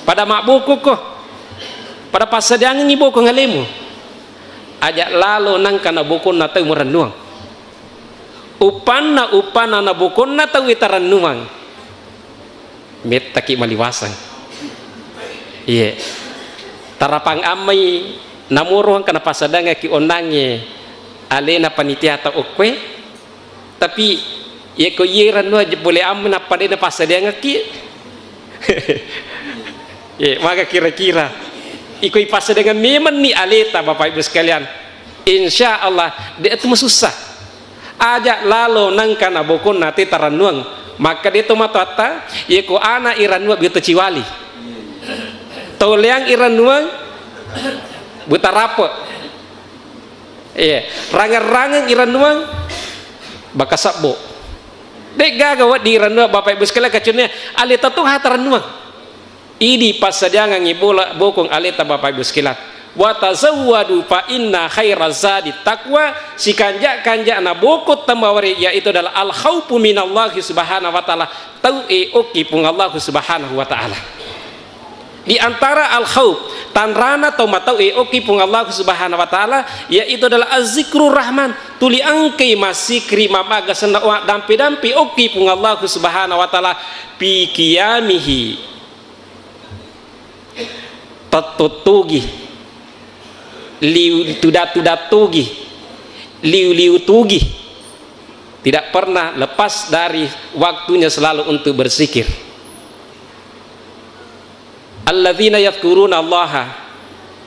pada mak buku ko pada pasadang ni buku ngalemu ajak lalu nang kana buku na tau merenung upana na buku na tau itarenung met taki maliwasan iya tarapang amai namuruang kana pasadanga ki onange alena panitia ta okwe tapi ye ko yeran no boleh amna pada pasadanga ki ya maka kira-kira ikut pasadanga memang ni aleta Bapak Ibu sekalian insya Allah dia itu susah ajak lalu nang kana bokon nate taranuang maka dia tu matata ye ko ana iranua bitu ciwali toleang iranua buta rapot iya rangan-rangan iranua bakasabbo dek gagawat di iranua Bapak Ibu sekalian kacunnya aleta tu hataranua ini pasadangan ibola bokong aleta Bapak Ibu sekalian wa tazawwadu fa inna khairaz zadi taqwa si kanja na bokot tambawari yaitu adalah al khaufu minallahi subhanahu wa taala tau oki pung Allah subhanahu wa taala di antara al khauf tanrana atau matau oki pung Allah subhanahu wa taala yaitu adalah azzikrur rahman tuli angkai masikri mamaga senda dampi oki pung Allah subhanahu wa taala pi qiyamihi tatutugi liu tugi liu tugi tidak pernah lepas dari waktunya selalu untuk berzikir alladzina yadhkuruna Allaha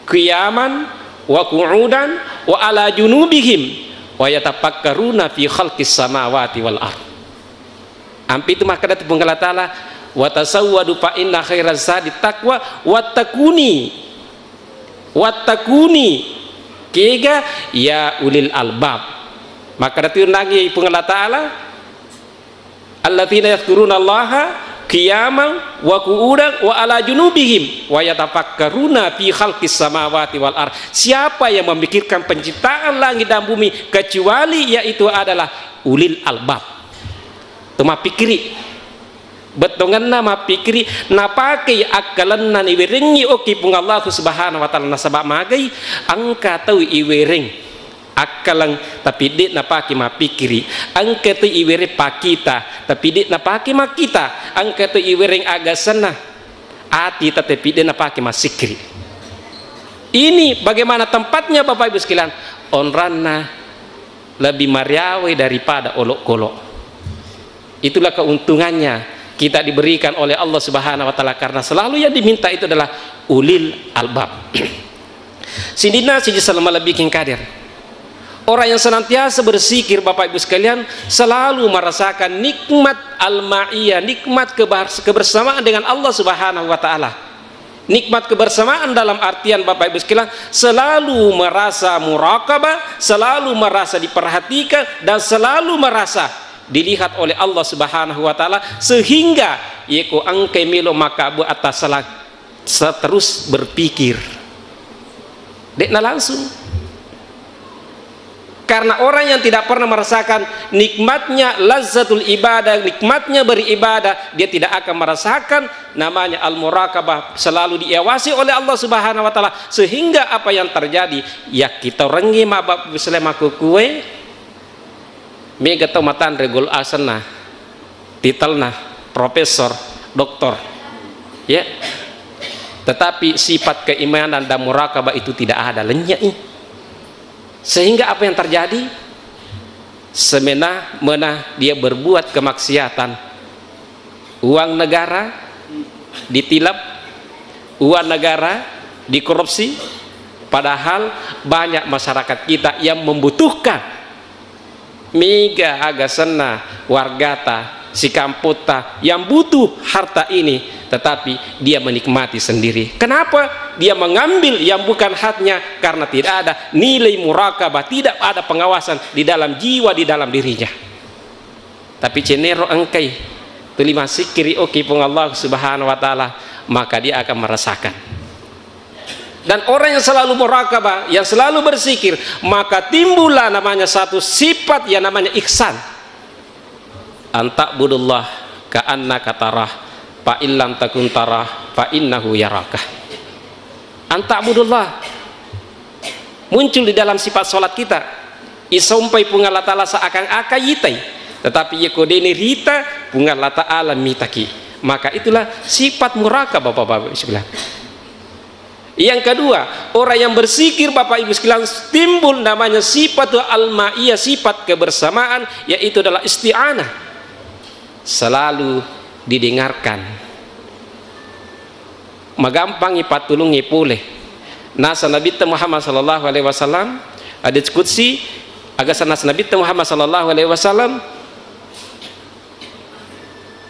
qiyaman wa qu'udan wa ala junubihim wa yatafakkaruna fi khalqis samawati wal ard ampi itu maka datu penggala taala wa tasawwadu fa inna khairaz zadi taqwa wattaquni kega ya ulil albab maka datu nagi penggala taala alladzina yadhkuruna Allaha qiyaman wa qu'udan wa ala junubihim wa yatafakkaruna fi khalqis samawati wal ard siapa yang memikirkan penciptaan langit dan bumi kecuali yaitu adalah ulil albab tuma pikiri betongan nama pikiri napakai akalan na iweringi oki pung Allah subhanahu wa ta'ala nasabak magai angka tau iwering akalang tapi dit napaki mapikiri angka tu iwere pakita tapi dit napaki makita angka tu iwering agasana ati tetapi dit napaki masikri ini bagaimana tempatnya Bapak Ibu sekalian onrana lebih mariawe daripada olok-kolok itulah keuntungannya kita diberikan oleh Allah subhanahu wa ta'ala karena selalu yang diminta itu adalah ulil albab sidina siji selama lebih king kader orang yang senantiasa berzikir Bapak Ibu sekalian selalu merasakan nikmat al-ma'iyah nikmat kebersamaan dengan Allah subhanahu wa ta'ala nikmat kebersamaan dalam artian Bapak Ibu sekalian selalu merasa muraqabah selalu merasa diperhatikan dan selalu merasa dilihat oleh Allah subhanahu wa ta'ala sehingga yaitu angkai milo makabu atas salah terus berpikir dekna langsung karena orang yang tidak pernah merasakan nikmatnya lazzatul ibadah nikmatnya beribadah dia tidak akan merasakan namanya al-muraqabah selalu diawasi oleh Allah subhanahu wa ta'ala sehingga apa yang terjadi ya kita rengi mabab selemaku kue mega tomatan regul asana titelna profesor doktor ya tetapi sifat keimanan dan muraqabah itu tidak ada lenyai sehingga apa yang terjadi semena-mena dia berbuat kemaksiatan uang negara ditilap uang negara dikorupsi padahal banyak masyarakat kita yang membutuhkan mega agasana wargata si kamputa yang butuh harta ini tetapi dia menikmati sendiri kenapa dia mengambil yang bukan haknya karena tidak ada nilai muraqabah tidak ada pengawasan di dalam jiwa di dalam dirinya tapi cenero engkai tulima sikiri oki pung Allah subhanahu wa ta'ala maka dia akan merasakan dan orang yang selalu muraqabah yang selalu berzikir maka timbullah namanya satu sifat yang namanya ihsan antak budullah ka'annaka tarah fa illam takun tarah fa innahu yaraka. Anta'budullah muncul di dalam sifat salat kita. Isompai pun Allah Ta'ala seakan-akan yitai, tetapi ya kodeni rita pun Allah Ta'ala mitaki. Maka itulah sifat murakabah Bapak-bapak sekalian. Yang kedua, orang yang berzikir Bapak Ibu sekalian timbul namanya sifat al-ma'iyah, sifat kebersamaan, yaitu adalah isti'anah. Selalu didengarkan. Magampangi patulungi pulih. Nasa Nabi Muhammad sallallahu alaihi wasallam hadits qudsi agasan nas Nabi Muhammad sallallahu alaihi wasallam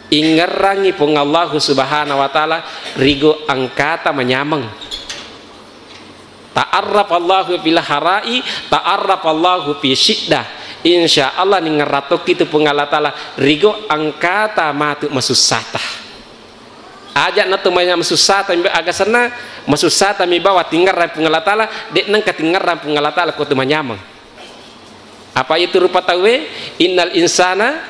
ingerangi pung Allah subhanahu wa ta'ala rigo angkata menyamang. Ta'arraf Allahu fil harai, ta'arraf Allahu fi syiddah. Insya Allah nih ngeratok itu pung Allah Ta'ala rigo angkata matu masusata. Ajak na tumanya masusata agak sana masusata mi bawa tinggal pung Allah Ta'ala dek nang katinggaran pung Allah Ta'ala ko tumanyamang. Apa itu rupa tawe? Innal insana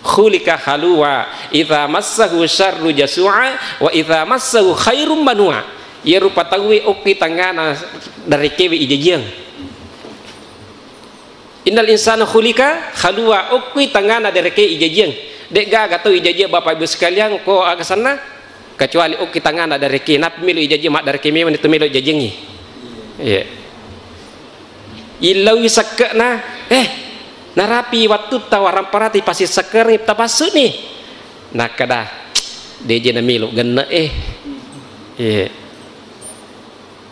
khulika haluwa idza massahu syarru jasu'a wa idza massahu khairum manua. Ya rupa tawe oki tangana dari kewe ijajang. Innal insana khulika haluwa oki tangana dari kewe ijajang. Dek gaga tau ijajang Bapak Ibu sekalian ko agak sana kecuali oki tangana dari kewe nap milu ijajang mak dari kewe man itu milu ijajangi. Iya. Ilau sakna narapi waktu tawaran parati pasti sekerip tapasut nih nak kada deje na milu genna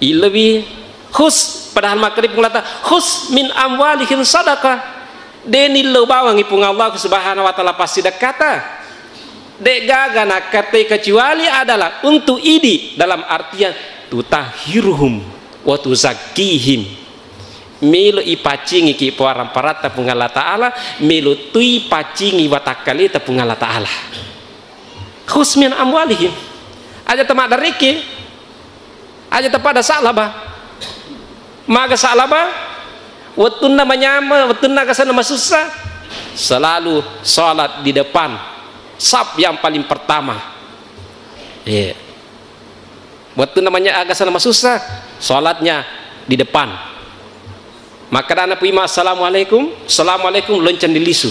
ilawi khus padahal makrib ngulata khus min amwalihim sadaqah deni lo bawang ipung Allah subhanahu wa ta'ala pasti dekata dek gaga nak kate kecuali adalah untuk idi dalam artian tutahiruhum wa tuzakkihim milu ipacingi ki puaran parata pung Allah Ta'ala milu tui pacingi watakali ta pung Allah Ta'ala khus min amwalihim aja temak dariki aja tepada salaba maga salaba wattunna manyama wattunna kasana masusah selalu salat di depan saf yang paling pertama wattunna namanya agak sana masusah salatnya di depan. Maka dana puima assalamualaikum, assalamualaikum lonceng di lisu.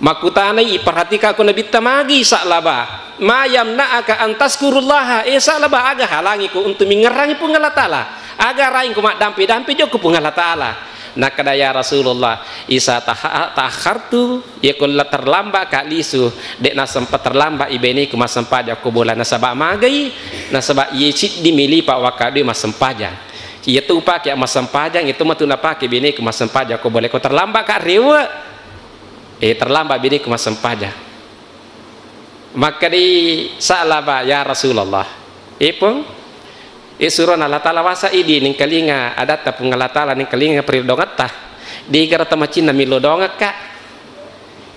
Makutanai perhatika aku nabi tamagi saklaba. Mayam naaka antaskurullaha saklaba aga halangi ku untuk mengerangi pun Allah Ta'ala. Aga raing ku mak dampi joko pun Allah Ta'ala. Nakada ya Rasulullah isa ta'akhartu ya kulla terlambat kak lisu dek na sempat terlambat ibeni ku masempat aku bola nasabak magai nasabak yecit dimili pak wakadu masempaja. Ia tu pakai emas sempajang itu mah tu nak pakai bini ke emas sempajang kau boleh kau terlambat kat rewa terlambat bini ke emas sempajang maka di salaba ya Rasulullah pun surah Allah Ta'ala wasa idi ning kalinga ada tapung Allah Ta'ala ning kalinga peridongat tah di gara tamacina milodonga kak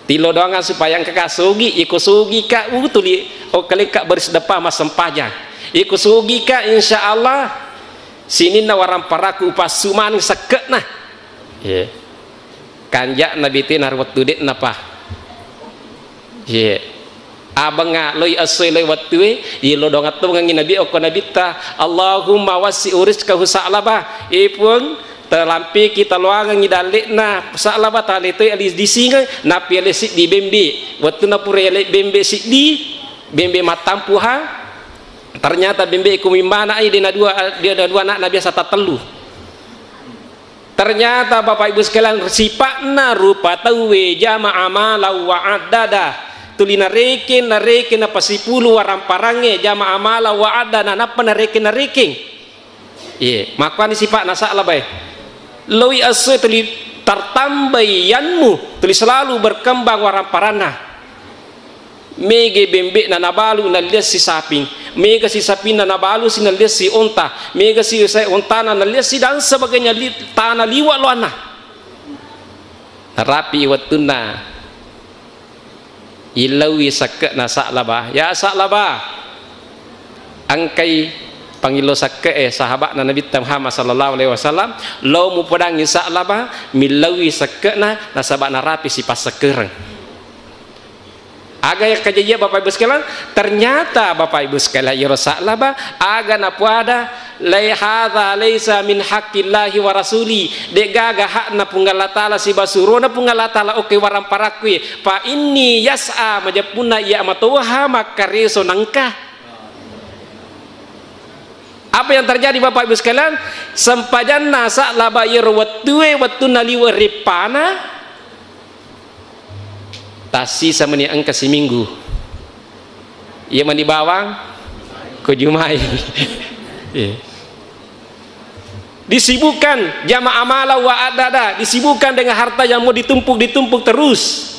tilodonga supaya kakak sugi iku sugi kak tuli kali kak baris depan emas sempajang iku sugi kak insyaallah sini na warang paraku upas suman sekek nah kanjak nabi tinar waktu dek napa abang loi asoy loi waktu lo dong atau ngangin nabi oko nabi ta Allahumma wasi uris kahu sa'labah pun terlampi kita luang ngidalik na sa'labah tali tu alis di singa napi alis di bembe waktu na pure bembe sik di bembe matampuha ternyata bembe kumimana dia ada dua anak nabi asata telu ternyata Bapak Ibu sekalian sifatna rupa tawe jama'a malau wa adada tulina rekin apa 10 warang parange jama'a malau wa adada napa narekin makanya sifatna sakla bae lowi asu tuli tartambayanmu tuli selalu berkembang warang parana mege bembe na nabalu na lias si saping mega si sapin na nabalu si na lias si onta mega si onta na lias si dan sebagainya tanah liwa loana rapi watuna ilawi sakka na saklaba ya saklaba angkai pangilo sakka sahabat na Nabi Muhammad sallallahu alaihi wasallam lo mu pedangi saklaba milawi sakka na sahabat na rapi si pas sekereng Aga yang kejadian Bapak Ibu sekalian, ternyata Bapak Ibu sekalian ya Rasulullah aga napu ada lai hadza laisa min haqqillahi wa rasuli de gaga hakna punggala taala si basurona punggala taala oke waram parakui fa inni yas'a majapuna ya matuha makareso nangka. Apa yang terjadi Bapak Ibu sekalian? Sempajanna sa'laba yerwatue watuna liwa ripana tasi sama ni angka seminggu ia mandi bawang ke Jumai disibukkan jama amala wa adada, disibukkan dengan harta yang mau ditumpuk terus,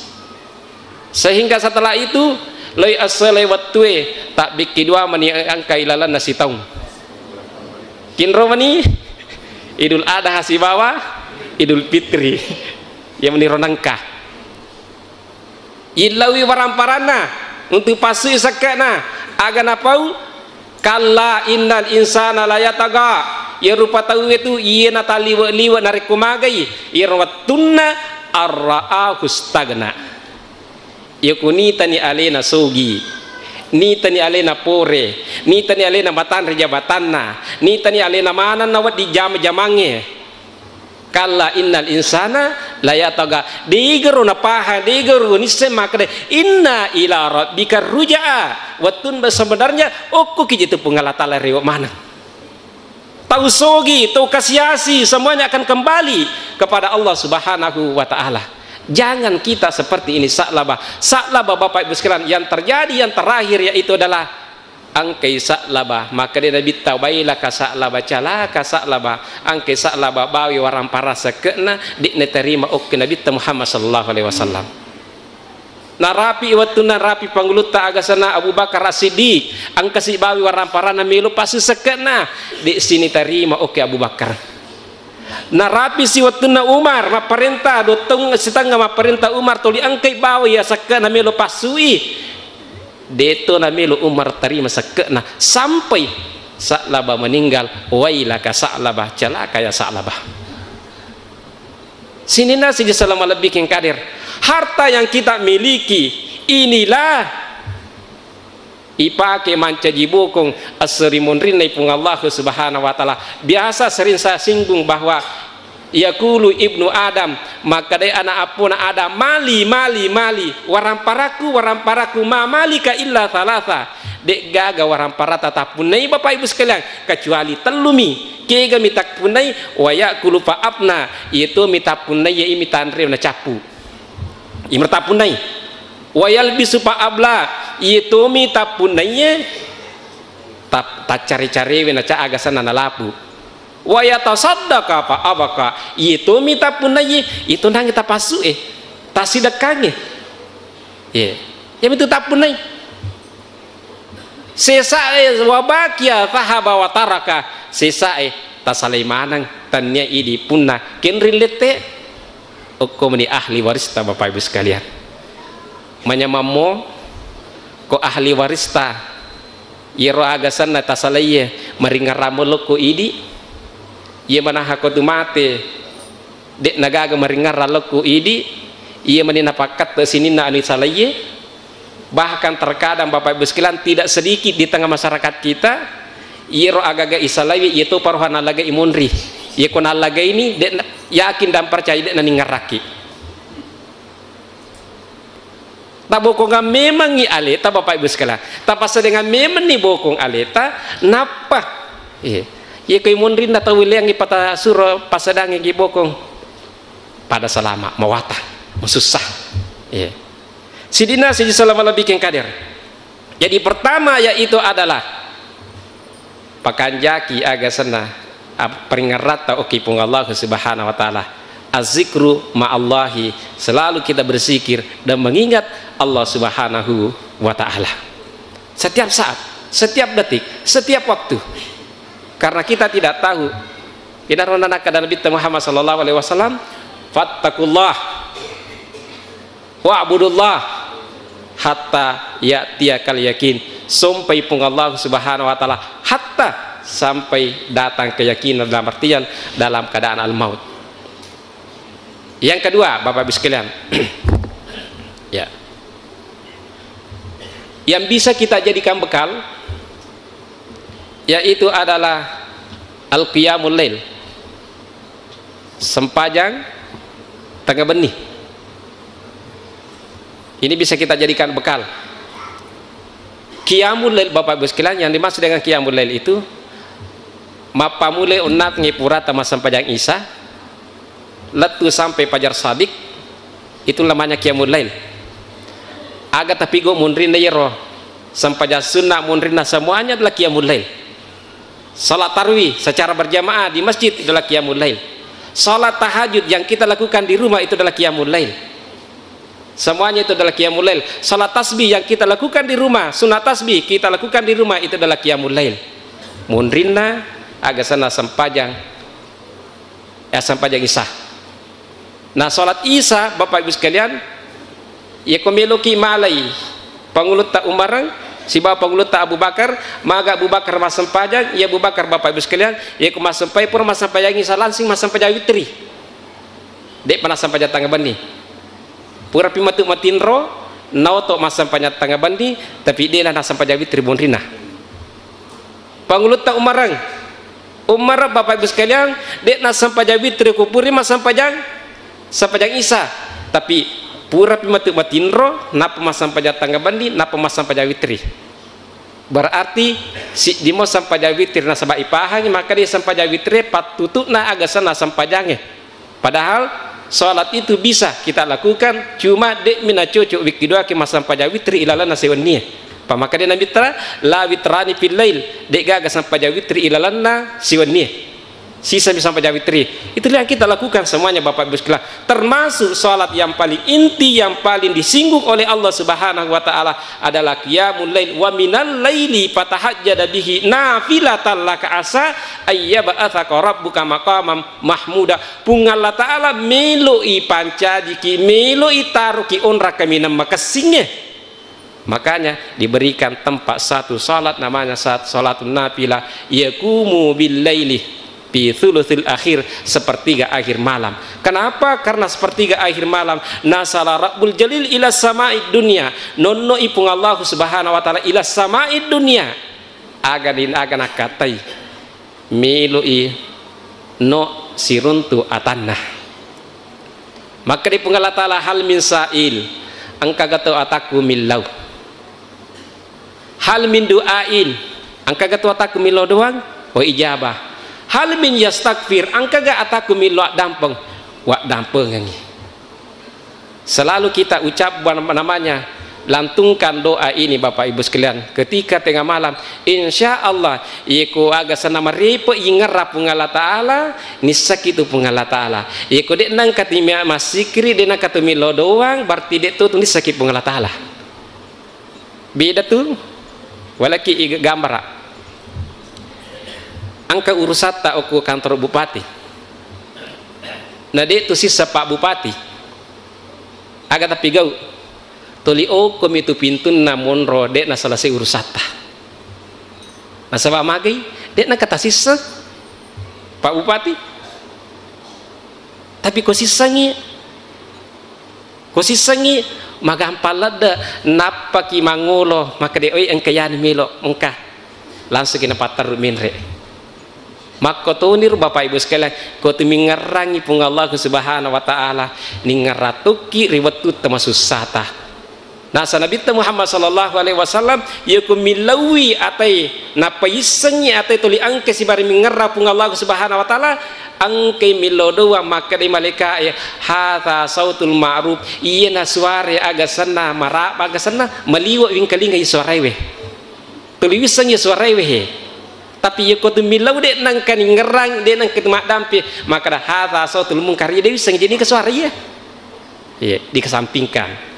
sehingga setelah itu loi asale watue tak bikin dua mani angka ilalan nasi taung kinro mani Idul Adha hasibawa Idul Fitri yang meni ronangkah ilawi waramparana untuk pasui sakana agana pau kalla innal insana la yataga ya rupa tahu itu iya natali liwa narikumagai irwatunna arra'ahu stagna yakuni tani alena sogi ni tani alena pore ni tani alena batan rejabatanna ni tani alena mana nawat di jam-jamange kalla innal insana layataga digeru napaha digeru nisema kade inna ila rabbika rujaa watun sebenarnya oku kijitu pengalatala rewa mana tahu sogi tahu kasiasi semuanya akan kembali kepada Allah Subhanahu wa taala. Jangan kita seperti ini sa'labah Bapak Ibu sekalian. Yang terjadi yang terakhir yaitu adalah angkai sa'labah, maka dia Nabi tawailah ka sa'labah calaka sa'labah angkai sa'labah bawi warang parasa kena dikne terima oke Nabi Muhammad sallallahu alaihi wasallam. Narapi waktu narapi pangguluta agasana Abu Bakar As-Siddiq angka si bawi warang parana melu pasti sekena di sini terima oke Abu Bakar. Narapi si waktu na Umar ma perintah dotong setengah ma perintah Umar toli angkai bawi ya sekena melu pasui deto na melu Umar terima sekena sampai Sa'labah meninggal wailaka Sa'labah celaka ya Sa'labah. Sini nasi selama lebih yang kadir harta yang kita miliki inilah ipake mancaji bokong asrimun rinai pung Allah Subhanahu wa taala. Biasa sering saya singgung bahwa yaqulu ibnu Adam maka dai anak apuna Adam mali waramparaku ma malika illa thalatha dek gaga waramparata tapunai Bapak Ibu sekalian kecuali telumi kega mitak punai wa yaqulu fa abna itu mitapunai ya imitanre na capu imertapunai wa yalbisu fa abla itu mitapunai ta cari-cari we na ca agasan na lapu wa yatasaddaqa fa abaka itu mita punai itu nang kita pasu tasidakange ya itu tak punai sesae wabakia fahaba wa taraka sesae tasalaimanang tanya idi punna kenrilete okomni ahli waris ta Bapak Ibu sekalian manyamamo ko ahli waris ta yero agasan na tasalaiye maringaramolo ko idi ia mana hakotu mate dek nagaga maringar raloku idi ia menina pakat sini na anu salaye. Bahkan terkadang Bapak Ibu sekalian tidak sedikit di tengah masyarakat kita iro agaga isalaye itu paruhan alaga imunri ia kon alaga ini dek yakin dan percaya dek naningaraki tabokong memang i aleta Bapak Ibu sekalian tapasa dengan memang ni bokong aleta napa ya kay munrin na tawilang ipata suro pasadang yang gibokong pada selama mawata masusah sidina siji selama lebih yang kadir. Jadi pertama yaitu adalah pakanjaki agasana peringarata oke pung Allah Subhanahu wa taala azikru ma'allahi selalu kita berzikir dan mengingat Allah Subhanahu wa taala setiap saat setiap detik setiap waktu. Karena kita tidak tahu kita ronana kada Nabi Muhammad sallallahu alaihi wasallam fattakullah wa'budullah hatta ya'tiyakal yakin sampai pun Allah Subhanahu wa taala hatta sampai datang keyakinan dalam artian dalam keadaan al-maut. Yang kedua Bapak Ibu sekalian ya yang bisa kita jadikan bekal, yaitu adalah al-qiyamul lail, sempajang tengah benih. Ini bisa kita jadikan bekal. Qiyamul lail, Bapak Ibu sekalian, yang dimaksud dengan qiyamul lail itu mapamule unat ngipurata mas sempajang Isa letu sampai pajar sadik, itu namanya qiyamul lail. Aga tapi go munrinda yero sampajang sunnah munrinda semuanya adalah qiyamul lail. Salat tarawih secara berjamaah di masjid adalah qiyamul lail. Salat tahajud yang kita lakukan di rumah itu adalah qiyamul lail. Semuanya itu adalah qiyamul lail. Salat tasbih yang kita lakukan di rumah, sunat tasbih kita lakukan di rumah itu adalah qiyamul lail. Munrinna agak sana sempajang sempajang Isya. Nah, salat Isya Bapak Ibu sekalian, ya komeloki malai pangulut tak umarang si bapak pangulut tak Abu Bakar, maka Abu Bakar mas sempajang, ya Abu Bakar Bapak Ibu sekalian, ya mas sempai pur mas sempajang Isya langsing mas sempajang witri. Dek pernah sempajang tangga bani. Pura pimatu matinro nauto mas sempajang tangga bani, tapi dia lah sempajang witri bonrina. Pangulut tak umarang Umar Bapak Ibu sekalian, dek nas sempajang witri kupuri mas sempajang Isya, tapi pura pimatu matinro napa mas sempajang tangga bandi, napa mas sempajang witri. Berarti si dimo sempajang witri na sabak ipahang, maka dia sempajang witri patutuk na agasana sempajangnya. Padahal sholat itu bisa kita lakukan, cuma dek mina cocok wiki doa ke mas sempajang witri ilalana sewennya. Pamaka dia nabi tra la witrani fil lail, dek gaga sempajang witri ilalana sewennya. Sisa bisa sampai witri. Itulah yang kita lakukan semuanya Bapak Ibu sekalian. Termasuk salat yang paling inti, yang paling disinggung oleh Allah Subhanahu wa taala adalah qiyamul lail. Wa minal laili fatahajjada bihi nafilatan laka asa ayyab'atsaka rabbuka maqamam mahmuda. Pungal Allah taala meloi pancadiki, meloi taruki onra kaminam makasingnya. Makanya diberikan tempat satu salat namanya salatun nafilah, yaqumu bil laili fi thuluthil akhir, sepertiga akhir malam. Kenapa? Karena sepertiga akhir malam nasala rabbul jalil ila sama'id dunya, nonno ipung Allah Subhanahu wa taala ila sama'id dunya, agadin agana katai milui no siruntu atanah. Maka ipung Allah taala hal min sa'il angka gato ataku millau, hal min du'ain angka gato ataku millau doang wa ijabah, hal min yastakfir angka ga ataku milwa dampeng wa dampeng ngi. Selalu kita ucap namanya, lantungkan doa ini Bapak Ibu sekalian ketika tengah malam, insya Allah iku aga sanama ripe ingarap pungala taala nisak itu pungala taala iku dek nang katimia masikri dek nang katumilo doang berarti dek tu tulis sakit pungala taala. Beda tuh walaki gambar angka urusata oku kantor bupati. Nah dia itu sisa Pak Bupati agak tapi gau tuli okum itu pintun namun rode na selesai urusata na sabak magai dek na kata sisa Pak Bupati, tapi kok sisangi magampalada napa ki mangulo maka de oi engkayan milo engkah langsung kena patar minre. Maka tunir Bapak Ibu sekalian, kau tu mengerangi pung Allah Subhanahu wa taala ningaratuki riwatut termasuk sata. Nah Nabi Muhammad sallallahu alaihi wasallam yakum milawi atai napa isengi atai tuli angke si bari mengerra pung Allah Subhanahu wa taala angke milodoa maka di malaikat ya hatha sautul ma'ruf iyana suare aga sana marap aga sana maliwa wingkalinga suare we tuli isengi suare we. Tapi ya kau tu milau dek nang kani ngerang dek nang ketemak dampi maka dah hatha sautul munkar dia bisa jadi ke suara ya, dikesampingkan.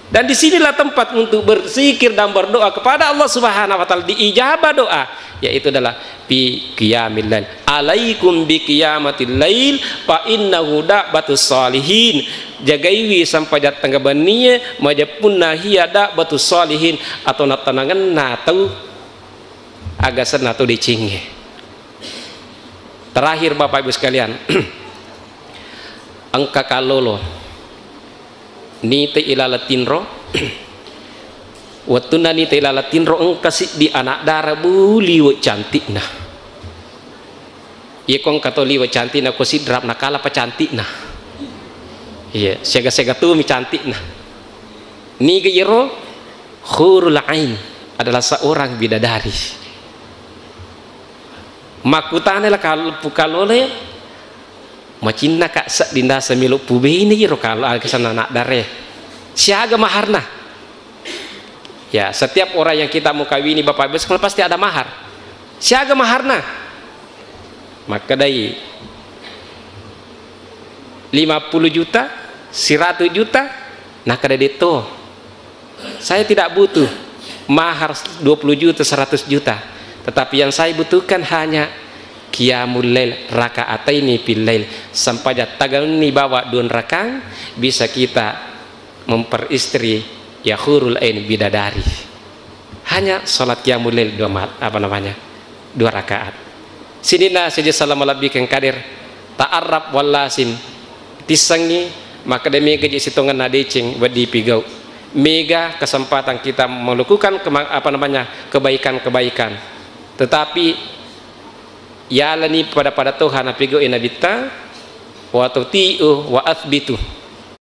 Dan disinilah tempat untuk berzikir dan berdoa kepada Allah Subhanahu wa taala, diijabah doa, yaitu adalah fi qiyamil lail. Alaikum bi qiyamatil lail fa innahu da'batus salihin. Jagaiwi sampai datang ke baninya majapunna hiya da'batus salihin atau natanangan natau agak senang atau dicingge. Terakhir Bapak Ibu sekalian, angka kalolo nite ilalatinro waktu nani telalatin roeng kasih di anak darah buli wa cantik nah iya kong katoli wa cantik nah kosi drap nakala pa cantik nah iya sega tuh mi cantik nah ni gayro hurul ain adalah seorang bidadari makutane lah kalau le macina kak dinda semilu pube ini giro kalau kesana anak dare siaga maharna ya setiap orang yang kita mau kawini bapak ibu pasti ada mahar siaga maharna maka dari 50 juta 100 juta nah kada itu saya tidak butuh mahar 20 juta 100 juta tetapi yang saya butuhkan hanya qiyamul lail raka'ataini fil lail sampai tagal ni bawa 2 rakang bisa kita memperistri ya hurul ain bidadari hanya salat qiyamul lail 2 rakaat sinina saja salamu alaikum kadir ta'arrab wallasim tisangi maka demi gaji sitongan nadecing wadi pigau mega kesempatan kita melakukan kebaikan-kebaikan tetapi ya lani pada Tuhan apigo inabita wa tuti'u wa athbitu